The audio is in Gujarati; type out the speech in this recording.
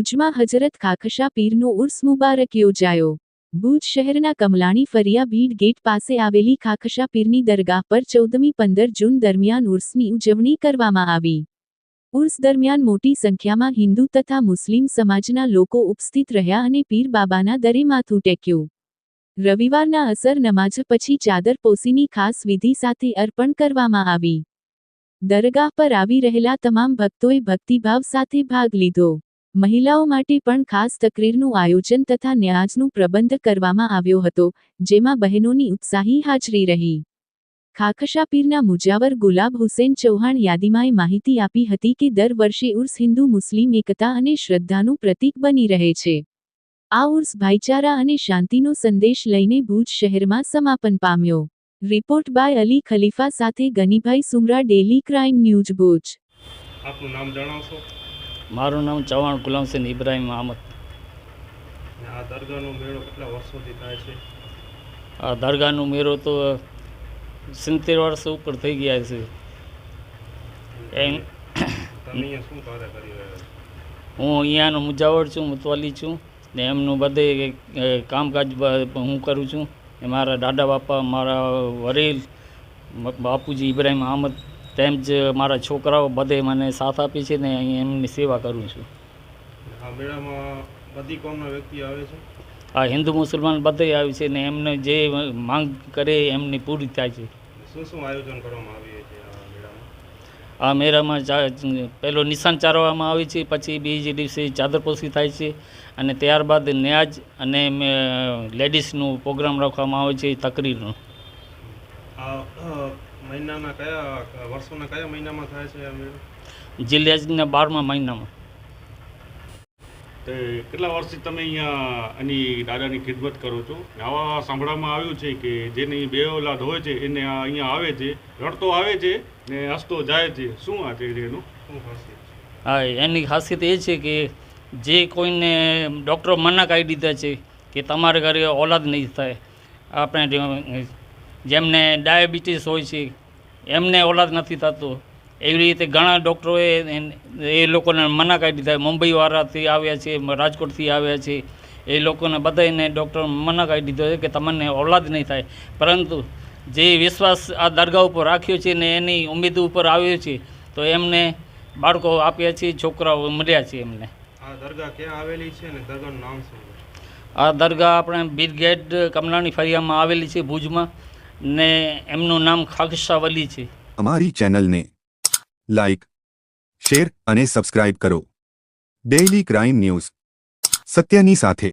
ભુજમાં હજરત ખાખશા પીરનો ઉર્સ મુબારક યોજાયો। ભુજ શહેરના કમલાણી ફરિયા ભીડ ગેટ પાસે આવેલી ખાખશા પીરની દરગાહ પર 14મી 15 જૂન દરમિયાન ઉર્સની ઉજવણી કરવામાં આવી। ઉર્સ દરમિયાન મોટી સંખ્યામાં હિન્દુ તથા મુસ્લિમ સમાજના લોકો ઉપસ્થિત રહ્યા અને પીર બાબાના દરે માથું ટેક્યું। રવિવારના અસર નમાઝ પછી ચાદર પોસીની ખાસ વિધિ સાથે અર્પણ કરવામાં આવી। દરગાહ પર આવી રહેલા તમામ ભક્તોએ ભક્તિભાવ સાથે ભાગ લીધો। મહિલાઓ માટે પણ ખાસ તકરીરનું આયોજન તથા ન્યાઝનો પ્રબંધ કરવામાં આવ્યો હતો, જેમાં બહેનોની ઉત્સાહી હાજરી રહી। ખાખશા પીરના મુજાવર ગુલાબ હુસેન ચૌહાણ યાદીમાં માહિતી આપી હતી કે દર વર્ષે ઉર્સ હિન્દુ મુસ્લિમ એકતા અને શ્રદ્ધાનું પ્રતીક બની રહે છે। આ ઉર્સ ભાઈચારા અને શાંતિનો સંદેશ લઈને ભુજ શહેરમાં સમાપન પામ્યો। રિપોર્ટ બાય અલી ખલીફા સાથે Ganibhai Sumra, daily crime news Bhuj. આપનું નામ જણાવશો? મારું નામ ચૌહાણ ગુલામ હુસેન ઇબ્રાહિમ અહમદ। આ દરગાહનો મેળો કેટલા વર્ષોથી થાય છે? આ દરગાહનો મેળો તો 70 વર્ષ ઉપર થઈ ગયા છે। એમ તમે અહીંયા શું કાર્ય કરી રહ્યા છો? હું અહીંયાનો મુજાવર છું, મુતવાલી છું ને એમનું બધે કામકાજ હું કરું છું। ને મારા દાદા બાપા, મારા વડીલ બાપુજી ઇબ્રાહિમ અહમદ તેમજ મારા છોકરાઓ બધે મને સાથ આપે છે ને અહીં એમની સેવા કરું છું। આ મેળામાં બધી કોમના વ્યક્તિ આવે છે? આ હિન્દુ મુસલમાન બધે આવે છે ને એમને જે માંગ કરે એમની પૂરી થાય છે। શું શું આયોજન કરવામાં આવે છે આ મેળામાં? આ મેળામાં પહેલો નિશાન ચારવામાં આવે છે, પછી બીજે દિવસે ચાદરપોશી થાય છે અને ત્યારબાદ ન્યાજ અને લેડીઝનું પ્રોગ્રામ રાખવામાં આવે છે, તકરીરનો। આ મહિનાના કયા વર્ષોના કયા મહિનામાં થાય છે આ મેળો? જિલ્લાના 12મા મહિનામાં। તો કેટલા વર્ષથી તમે અહીંયા આની દાદાની ખિદમત કરો છો? આવા સાંભળવામાં આવ્યું છે કે જેની બે ઓલાદ હોય છે એને અહીંયા આવે છે, રડતો આવે છે ને હસતો જાય છે। શું આ છે એનું શું ખાસિયત છે? હા, એની ખાસિયત એ છે કે જે કોઈને ડૉક્ટરો મના કાઢી દીધા છે કે તમારે ઘરે ઓલાદ નહીં થાય, આપણે જેમને ડાયાબિટીસ હોય છે એમને ઓલાદ નથી થતો, એવી રીતે ઘણા ડૉક્ટરોએ એ લોકોને મના કાઢી દીધા। મુંબઈવાળાથી આવ્યા છે, રાજકોટથી આવ્યા છે, એ લોકોને બધાને ડૉક્ટર મના કાઢી દીધો છે કે તમને ઓલાદ નહીં થાય। પરંતુ જે વિશ્વાસ આ દરગાહ ઉપર રાખ્યો છે ને એની ઉમ્મીદ ઉપર આવ્યો છે તો એમને બાળકો આપ્યા છે, છોકરાઓ મળ્યા છે એમને। આ દરગાહ ક્યાં આવેલી છે અને દરગાહનું નામ શું છે? આ દરગાહ આપણે બીર ગેટ કમલાણી ફરિયામાં આવેલી છે ભુજમાં ને એમનું નામ ખાખશા વલી છે। અમારી ચેનલને લાઈક, શેર અને સબસ્ક્રાઇબ કરો। ડેઇલી ક્રાઇમ ન્યૂઝ, સત્યની સાથે।